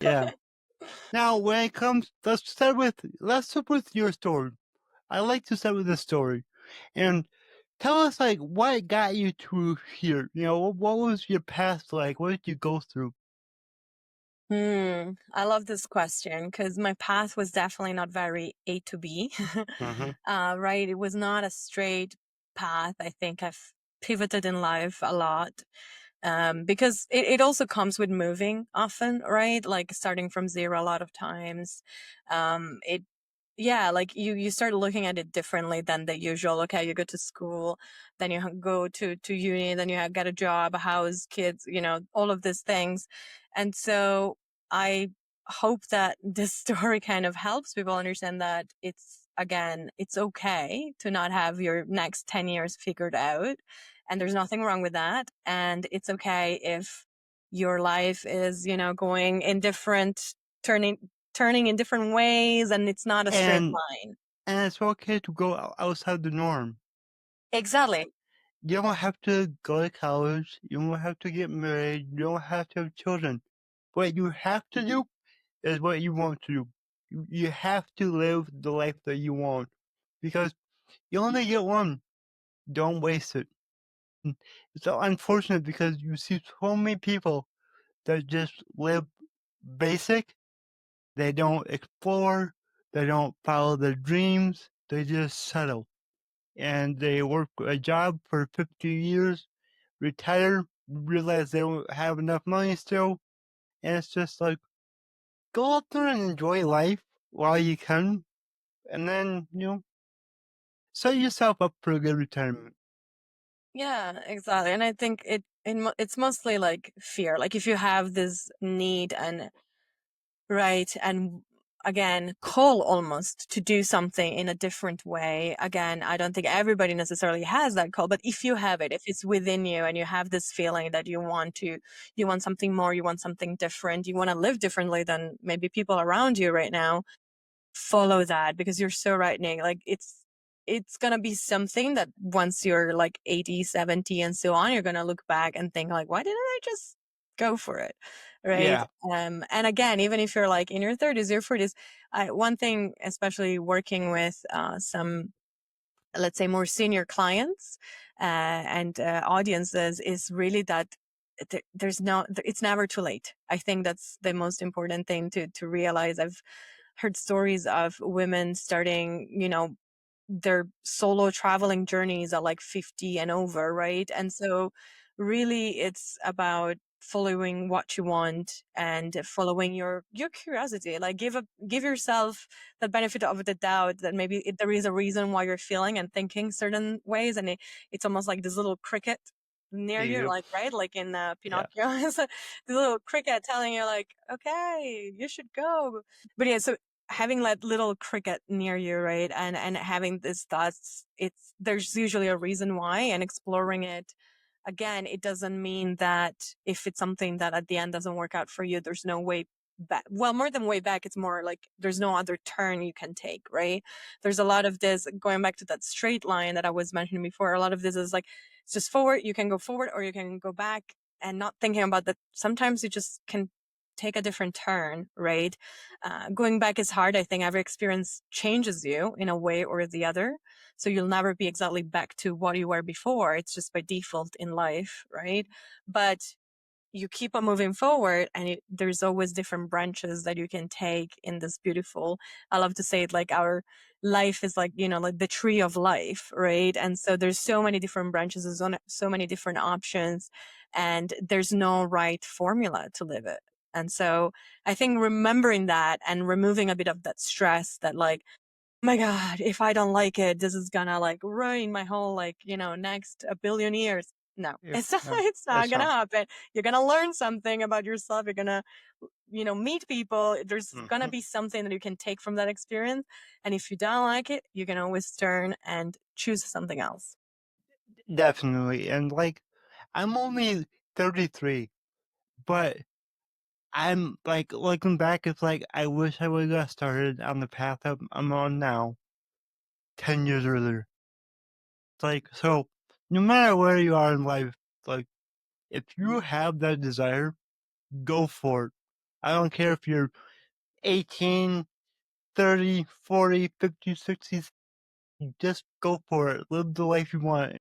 Yeah. Now, when it comes, let's start with your story. I like to start with the story, and tell us like what got you to here. What was your past like? What did you go through? I love this question because my path was definitely not very A to B. Mm-hmm. Right? It was not a straight path. I think I've pivoted in life a lot. Because it also comes with moving often, right? Like starting from zero a lot of times. It Yeah, like you start looking at it differently than the usual. Okay, you go to school, then you go to uni, then you get a job, a house, kids, all of these things. And so I hope that this story kind of helps people understand that it's okay to not have your next 10 years figured out. And there's nothing wrong with that. And it's okay if your life is, going in turning in different ways and it's not a straight And line. and it's okay to go outside the norm. Exactly. You don't have to go to college. You don't have to get married. You don't have to have children. What you have to do is what you want to do. You have to live the life that you want because you only get one. Don't waste it. It's so unfortunate because you see so many people that just live basic. They don't explore. They don't follow their dreams. They just settle. And they work a job for 50 years, retire, realize they don't have enough money still. And it's just like, go out there and enjoy life while you can. And then, set yourself up for a good retirement. Yeah, exactly. And I think it's mostly like fear. Like if you have this need and right and again call almost to do something in a different way. Again, I don't think everybody necessarily has that call, but if you have it, if it's within you and you have this feeling that you want something more, you want something different, you want to live differently than maybe people around you right now, follow that because you're so right, Nick. Like it's gonna be something that once you're like 80, 70, and so on, you're gonna look back and think like, why didn't I just go for it? Right. Yeah. And again, even if you're like in your 30s, your 40s, one thing, especially working with some, let's say, more senior clients and audiences, is really that there's no, it's never too late. I think that's the most important thing to realize. I've heard stories of women starting, their solo traveling journeys at like 50 and over, right? And so really it's about following what you want and following your curiosity. Like give yourself the benefit of the doubt that maybe there is a reason why you're feeling and thinking certain ways, and it's almost like this little cricket near you, Yep. like, right, like in Yeah. Pinocchio. It's the little cricket telling you like, okay, you should go. But yeah, so having that little cricket near you, right, and having these thoughts, there's usually a reason why, and exploring it. Again, it doesn't mean that if it's something that at the end doesn't work out for you, there's no way back. Well, more than way back, it's more like there's no other turn you can take, right? There's a lot of this, going back to that straight line that I was mentioning before. A lot of this is like, it's just forward. You can go forward or you can go back, and not thinking about that. Sometimes you just can take a different turn, right? Going back is hard. I think every experience changes you in a way or the other. So you'll never be exactly back to what you were before. It's just by default in life, right? But you keep on moving forward, and there's always different branches that you can take in this beautiful, I love to say it like our life is like, like the tree of life, right? And so there's so many different branches, there's so many different options, and there's no right formula to live it. And so I think remembering that and removing a bit of that stress that like, my God, if I don't like it, this is gonna like ruin my whole, like, next a billion years. No, Yep. it's not, No, it's not that's gonna not. happen. You're gonna learn something about yourself. You're gonna, meet people. There's gonna Hmm. be something that you can take from that experience. And if you don't like it, you can always turn and choose something else. Definitely. And like, I'm only 33, but I'm like looking back, it's like I wish I would have got started on the path I'm on now 10 years earlier. It's like, so no matter where you are in life, like, if you have that desire, go for it. I don't care if you're 18, 30, 40, 50, 60. Just go for it. Live the life you want.